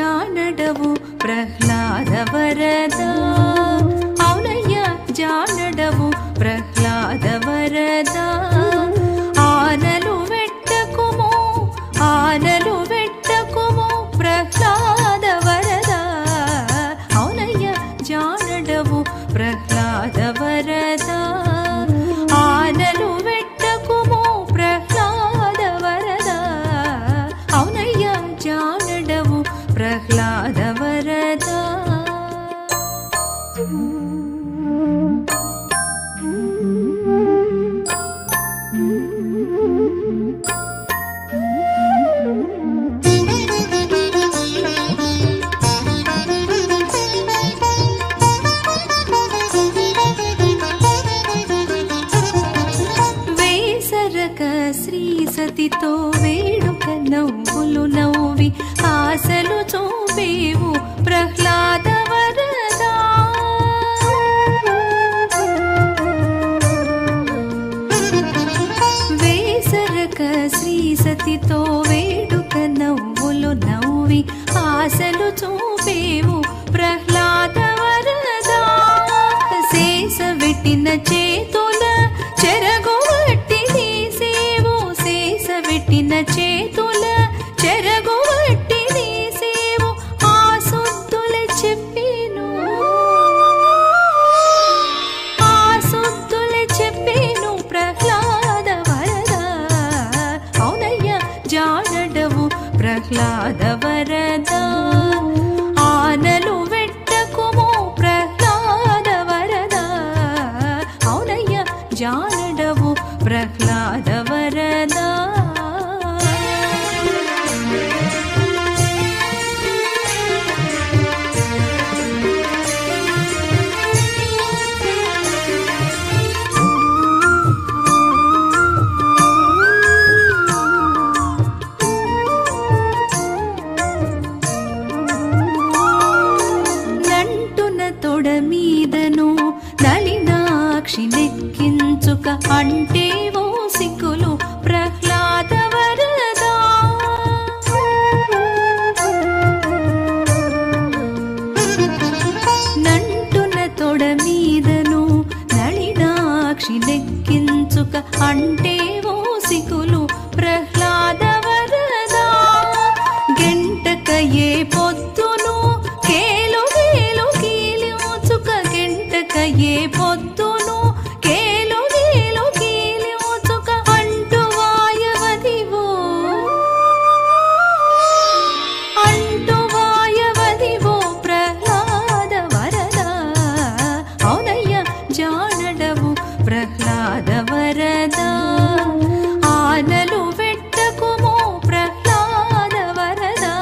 జానడవు ప్రహ్లాద వరదా అవునయ్య జానడవు ప్రహ్లాద వరదా ఆనలు వెట్టకుము ప్రహ్లాద వరదా అవునయ్య జానడవు ప్రహ్లాద వరదా ఆనలు వెట్టకుము ప్రహ్లాద వరదా అవునయ్య జానడవు ప్రహ్లాద వరదా శ్రీ సతితో వేడుక నవ్వులు నవ్వి ఆశలు చూపేవు ప్రహ్లాద వరదా వేసరక శ్రీ సతితో వేడుక నవ్వులు నవ్వి ఆశలు చూపేవు ప్రహ్లాద వరదా శేష వెట్టిన చేతుల చెరగు పెట్టిన చేతుల చెరగు వట్టి నీసేవు ఆ సొత్తుల చెప్పేను ప్రహ్లాద వరదా అవునయ్య జానడవు ప్రహ్లాద వరదా ఆనలు వెట్టకుము ప్రహ్లాద వరదా అవునయ్య జానడవు ప్రహ్లాద వరదా మీదను నలినాక్షి నెక్కించుక అంటే ఓ సిక్కులు ప్రహ్లాద వరదా నంటున తొడ మీదను నలినాక్షి నెక్కించుక అంటే ఓ సిక్కులు ప్రహ్లాద వరదా గంటక ఏ పొద్దును కేలు ఏ పొద్దును కేలు నీలు కీలిముచుక అంటు వాయవదివో ప్రహ్లాద వరదా అవునయ్య జానడవు ప్రహ్లాద వరదా ఆనలు వెట్టకుము ప్రహ్లాద వరదా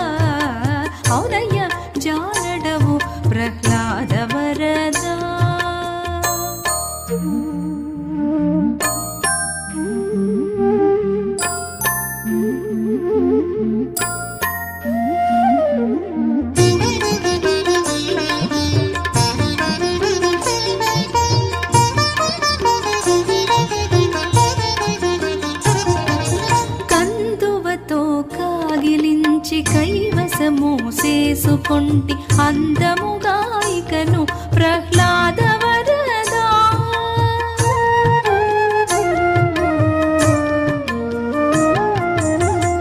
అవునయ్య జానడవు ప్రహ్లాద వరదా కందువతో కాగిలించి కైవసము చేసుకొంటి అందముగా ఇకను ప్రహ్లాద వరదా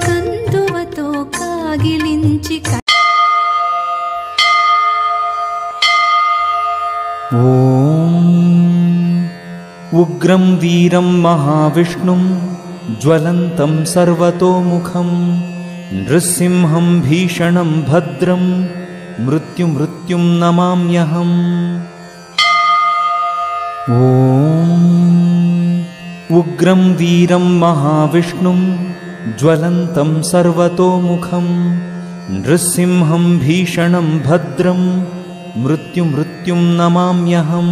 కందువతో కాగిలించి ఉగ్రం వీరం మహావిష్ణుం జ్వలంతం సర్వతోముఖం నృసింహం భీషణం భద్రం మృత్యుం నమామ్యహం. ఓం ఉగ్రం వీరం మహావిష్ణుం జ్వలంతం సర్వతోముఖం నృసింహం భీషణం భద్రం మృత్యుం నమామ్యహం.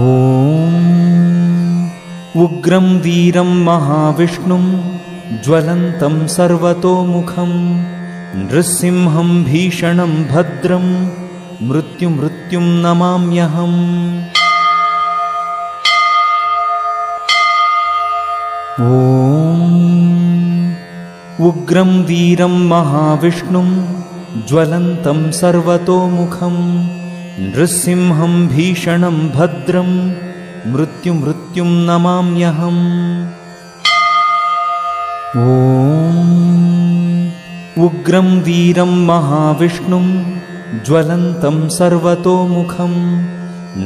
ఓం ఉగ్రం వీరం మహావిష్ణుం జ్వలంతం సర్వతోముఖం నృసింహం భీషణం భద్రం మృత్యుం నమామ్యహం. ఓం उग्रं वीरं महाविष्णुं ज्वलन्तं सर्वतोमुखं नृसिंहं भीषणं भद्रं मृत्युं नमाम्यहम्। उग्रं वीरं महाविष्णुं ज्वलन्तं सर्वतोमुखं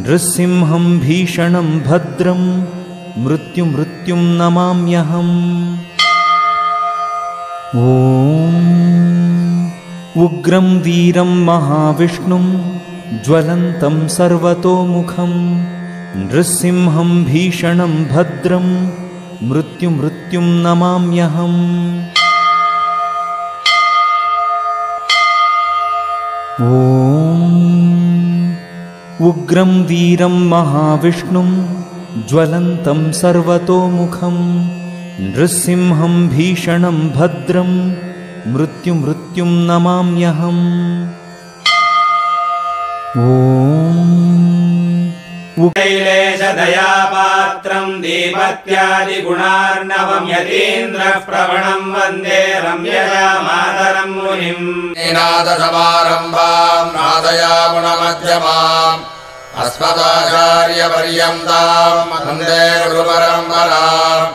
नृसिंहं भीषणं भद्रं मृत्युं नमाम्यहम्। उग्रं वीरं महाविष्णुं ज्वलन्तं सर्वतोमुखं नृसिंहं भीषणं भद्रं मृत्युं नमाम्यहम्। उग्रं वीरं महाविष्णुं ज्वलन्तं सर्वतोमुखं नृसिंहं भीषणं भद्रं मृत्युं नमाम्यहम्। कैलेशदयापात्रं दीपत्यादिगुणार्णवं यतीन्द्रः प्रवणं वन्दे रम्यया मातरं मुनिम्। नादसमारम्भां नादयामुनमध्यमाम् अस्मदाचार्यपर्यन्तां वन्दे गुरुपरम्पराम्।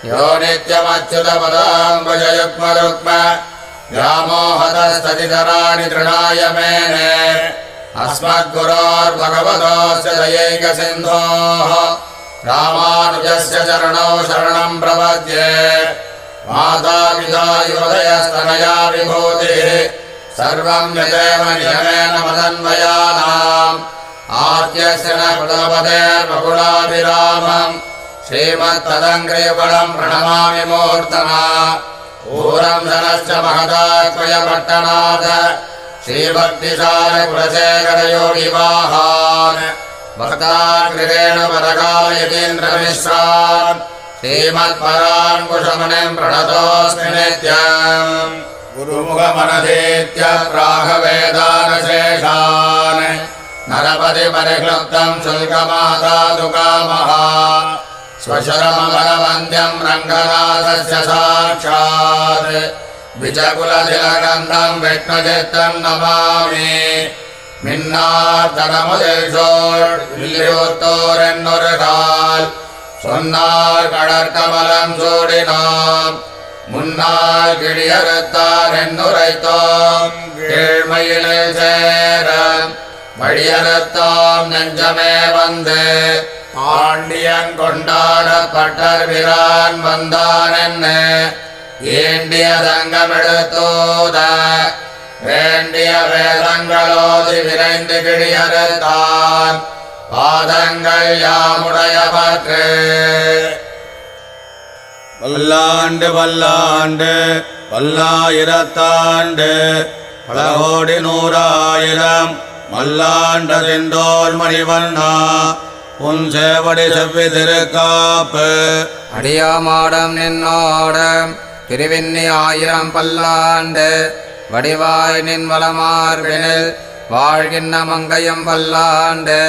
यो नित्यमच्युतपदाम्बुजयुग्मरुग्म व्यामोहतस्ततितराणि तृणाय मेने अस्मद्गुरोर्भगवतोऽस्य दयैकसिन्धोः रामानुजस्य चरणौ शरणं प्रपद्ये। मातापिता युवतयस्तनया विभूतिः सर्वं यदेव नियमेन मदन्वयानाम्। आद्यस्य न कुलपतेर्वकुलाभिरामम् श्रीमत्तदङ्घ्रियुगलं प्रणमामि मूर्धना। पूरं धनश्च महदात्मयपट्टनाथ श्रीभक्तिसारकुलशेखरयोगिवाहान् भक्ताग्रेण परकालयतीन्द्रमिश्रान् श्रीमत्पराङ्कुशमुनिं प्रणतोऽस्मि नित्यम्। गुरुमुखमनधीत्य प्रागवेदानशेषान् नरपतिपरिक्लुप्तं शुल्कमादातु कामः। स्वशरमबलवन्द्यं रङ्गनाथस्य साक्षात् विजकुलतिलकन्धं विष्णुचित्तं नमामि। மின்னார்த்தனமுதேஷோர் வில்லியோத்தோரென்னுருகால் சொன்னார் கடற்கமலம் சூடினோம் முன்னாள் கிழியறுத்தார் என்னுரைத்தோம் கீழ்மையிலில் சேர வழியறுத்தோம் நெஞ்சமே வந்து பாண்டியன் கொண்டாடப்பட்டர் பிரான் வந்தான் என்ன ஏண்டிய தங்கமெடுத்தோத வேண்டிய வேதங்களோதி விரைந்து கிழியறுத்தான் பாதங்கள் யாமுடைய பற்று. வல்லாண்டு வல்லாண்டு பல்லாயிரத்தாண்டு பல கோடி நூறாயிரம் மல்லாண்ட செந்தோல் மணிவண்ணா உன் சேவடி செவ்வி திருக்காப்பு. அடியாமாடம் நின்னோடம் திருவிண்ணி ஆயிரம் பல்லாண்டு வடிவாய் நின் வளமார்பினில் வாழ்கின்ற மங்கையம் பல்லாண்டு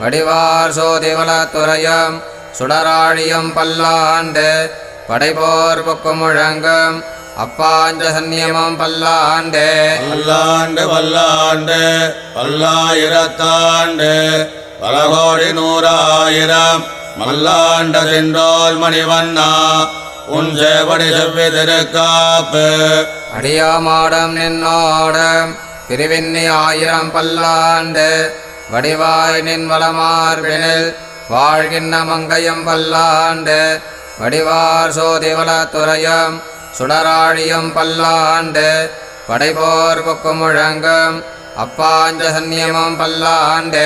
வடிவார் சோதிவளத்துறையம் சுடராழியம் பல்லாண்டு படைபோர் புக்கு முழங்கும் அப்பாஞ்ச சந்நியமம் பல்லாண்டு. பல்லாண்டு பல்லாண்டு பல்லாயிரத்தாண்டு பல கோடி நூறாயிரம் மல்லாண்ட செந்தோல் மணிவண்ணா உன் சேவடி செவ்வி திருக்காப்பு. அடியாமாடம் நின்னோடம் திருவிண்ணி ஆயிரம் பல்லாண்டு வடிவாய் நின் வளமார்பினில் வாழ்கின்ற மங்கையம் பல்லாண்டு வடிவார் சோதிவளத்துறையம் சுடராழியம் பல்லாண்டு படைபோர் புக்கு முழங்கும் அப்பாஞ்ச சந்நியமம் பல்லாண்டு.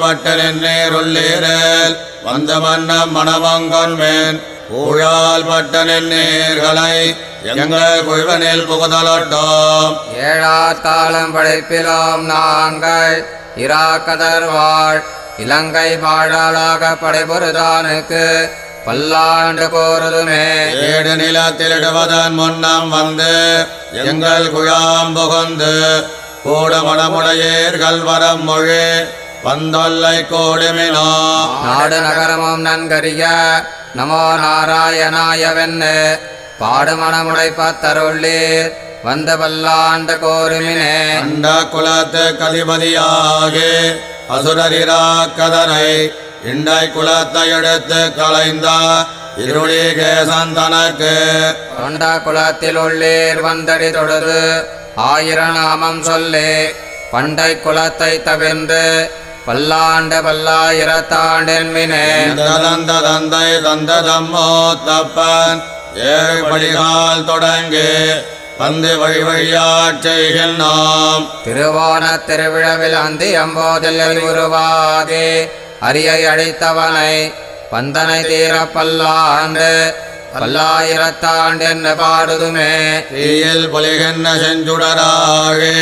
பட்டனின் நேருள்ளீரல் வந்த மன்னம் மணமங்கொன்மேன் ஊழால் பட்டனின் நேர்களை எங்கள் குழுவனில் புகுதலட்டோம். ஏழாத்தாளம் படைப்பிலோம் நாங்கள் இராக்கதர் வாழ் இலங்கை பாழாளாக படைபொருதானுக்கு பல்லாண்டு கோருதுமே. ஏடு நிலத்திலிடுவதன் முன்னம் வந்து எங்கள் குழாம் புகுந்து கூட மணமுடையீர்கள் வரம் மொழி வந்தொல்லை கோடுமினோ. நாடு நகரமும் நன்கறிய நமோ நாராயணாயவென்னு பாடுமணமுடை பத்தருள்ளீர் வந்த பல்லாண்ட கோருமினே அண்ட குலத்து கதிபதியாகி அசுரரிராக்கதனை இண்டை குலத்தை எடுத்து களைந்த இருளி கேசந்தனக்கு தொண்ட குலத்தில் உள்ளீர் வந்தடி தொடுது 1000 நாமம் சொல்லி பண்டை குலத்தை தவிர்ந்து பல்லாண்டு பல்லாயிரத்தாண்டென்மினே தந்த தந்தை தந்த தம்மோ தப்பன் 7 படிகால் தொடங்கி வந்து வழி வழியாட் செய்கின்றோம் திருவோண திருவிழவில் அந்தி அம்போதில் உருவாகி அரியை அழைத்தவனை பந்தனை தீர பல்லாண்டு பல்லாயிரத்தாண்டென்று பாடுதுமே தீயில் பொலிகின்ற செஞ்சுடராகி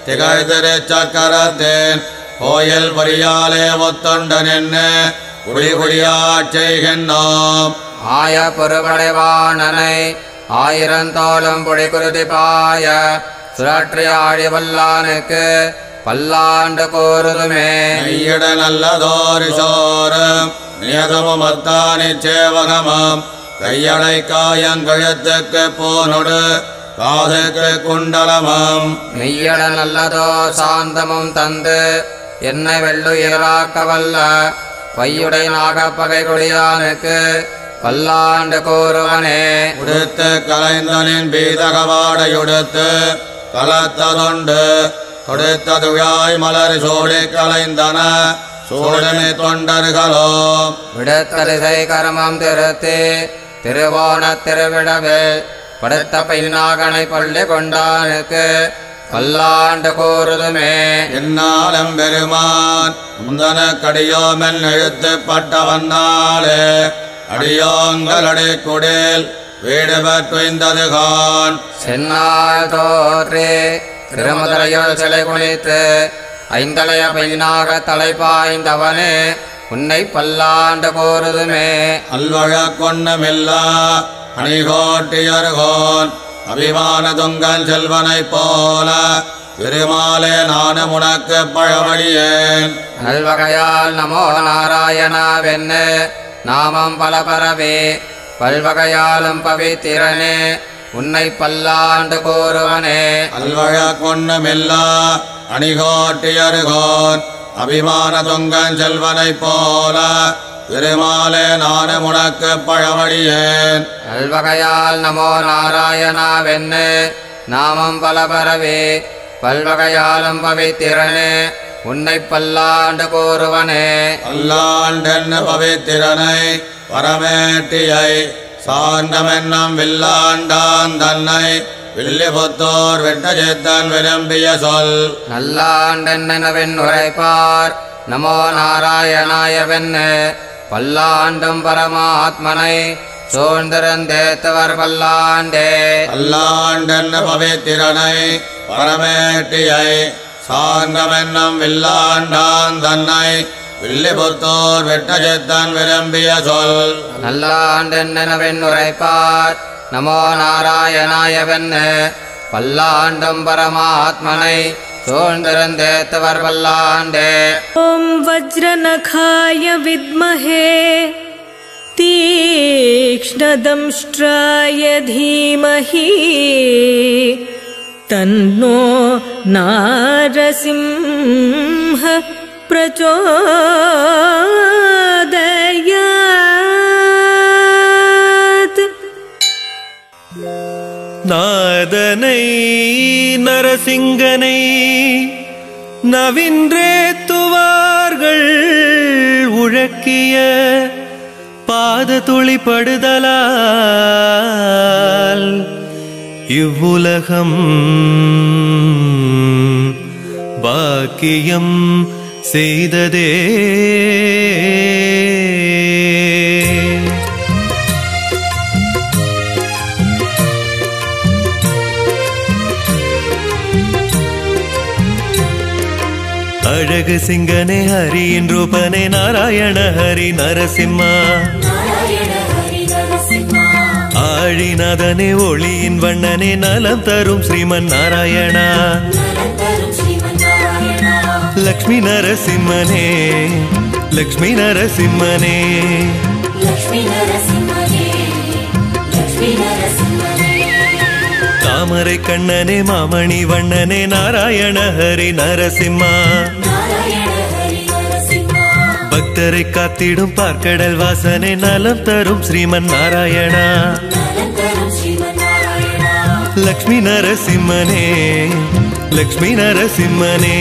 திகழ் திருச்சக்கரத்தின் கோயில் பொறியாலே ஒத்தொண்டன் என்ன குடி குடியாட் செய்கின்றோம் ஆய பொறுபடைவானனை 1000 தோளும் பொடி குருதி பாய சுழற்றி ஆழி வல்லானுக்கு பல்லாண்டு கோருதுமே மெய்யிட நல்லதோரி சோரம் நியதமும் அத்தானி சேவகமும் கையடை காயங்கழுத்துக்கு போனொடு காதுக்கு குண்டலமும் மெய்யட நல்லதோ சாந்தமும் தந்து என்னை வெள்ளுயிராக்க வல்ல பையுடை நாகப்பகை கொடியானுக்கு பல்லாண்டு கோருவனே உடுத்து கலைந்தனின் பீதகவாடையுடுத்து கலத்ததொண்டு கொடுத்ததுழாய் மலர் சோடி கலைந்தன சோழமை தொண்டர்களோ விடுத்தரிசை கர்மம் திருத்தி திருவோண திருவிழவில் படுத்த பின்னாகனை பள்ளி கொண்டானுக்கு பல்லாண்டு கூறுதுமே என்னாலும் பெருமான் முந்தன கடியோமென் எழுத்துப்பட்டவன்னாலே அடியோங்களடை குடில் வீடு பெற்றுந்ததுகான் சென்னாள் தோற்றே திருமதுரையில் சிலை குளித்து ஐந்தலைய பையனாக தலைப்பாய்ந்தவனே உன்னை பல்லாண்டு கூறுதுமே அல்வழ கொன்னமில்லா அணிகோட்டியர்கோன் அபிமான தொங்கன் செல்வனைப் போல திருமாலே நானும் உனக்கு பழமடியேன் நல்வகையால் நமோ நாராயணாவென்னு நாமம் பல பரவே பல்வகையாலும் பவித்திரனே உன்னை பல்லாண்டு கூறுவனே அல்வழ கொன்னமில்லா அணிகோட்டியர்கோன் அபிமான தொங்கன் செல்வனைப் போல திருமாலே நானும் உனக்கு பழமடியேன் நல்வகையால் நமோ நாராயணாவென்னு நாமம் பல பரவே பல்வகையாலும் பவித்திரனே உன்னை பல்லாண்டு கூறுவனே அல்லாண்டென்னு பவித்திரனை பரமேட்டியை சார்ந்தமென்னம் வில்லாண்டான் தன்னை வில்லிபுத்தோர் வெட்டஜேத்தன் விரும்பிய சொல் நல்லாண்டென்னவென் உரைப்பார் நமோ நாராயணாயவென்னு பல்லாண்டும் பரமாத்மனை சூழ்ந்திருந்தேத்தவர் பல்லாண்டே அல்லாண்டென்னு பவித்திரனை பரமேட்டியை சார்ந்தமென்னம் வில்லாண்டான் தன்னை வில்லிபுத்தோர் வெட்டஜேத்தன் விரும்பிய சொல் நல்லாண்டென்னவென் உரைப்பார் நமோ நாராயணாயவென்னு பல்லாண்டும் பரமாத்மனை சூழ்ந்திருந்தேத்தவர் பல்லாண்டே ॐ वज्रनखाय विद्महे तीक्ष्णदंष्ट्राय धीमहि तन्नो नारसिंह प्रचोदयात् நாதனை நரசிங்கனை நவின்றேத்துவார்கள் உழக்கிய பாத துளிப்படுதலால் இவ்வுலகம் பாக்கியம் செய்ததே. அழகு சிங்கனே ஹரியின் ரூபனே நாராயண ஹரி நரசிம்மா ஆழிநாதனே ஒளியின் வண்ணனே நலம் தரும் ஸ்ரீமன் நாராயணா லக்ஷ்மி நரசிம்மனே லக்ஷ்மி நரசிம்மனே லக்ஷ்மி நரசிம்மனே லக்ஷ்மி நரசிம்மனே தாமரை கண்ணனே மாமணி வண்ணனே நாராயண ஹரி நரசிம்மா பக்தரை காத்திடும் பார்க்கடல் வாசனே நலம் தரும் ஸ்ரீமன் நாராயணா லக்ஷ்மி நரசிம்மனே லக்ஷ்மி நரசிம்மனே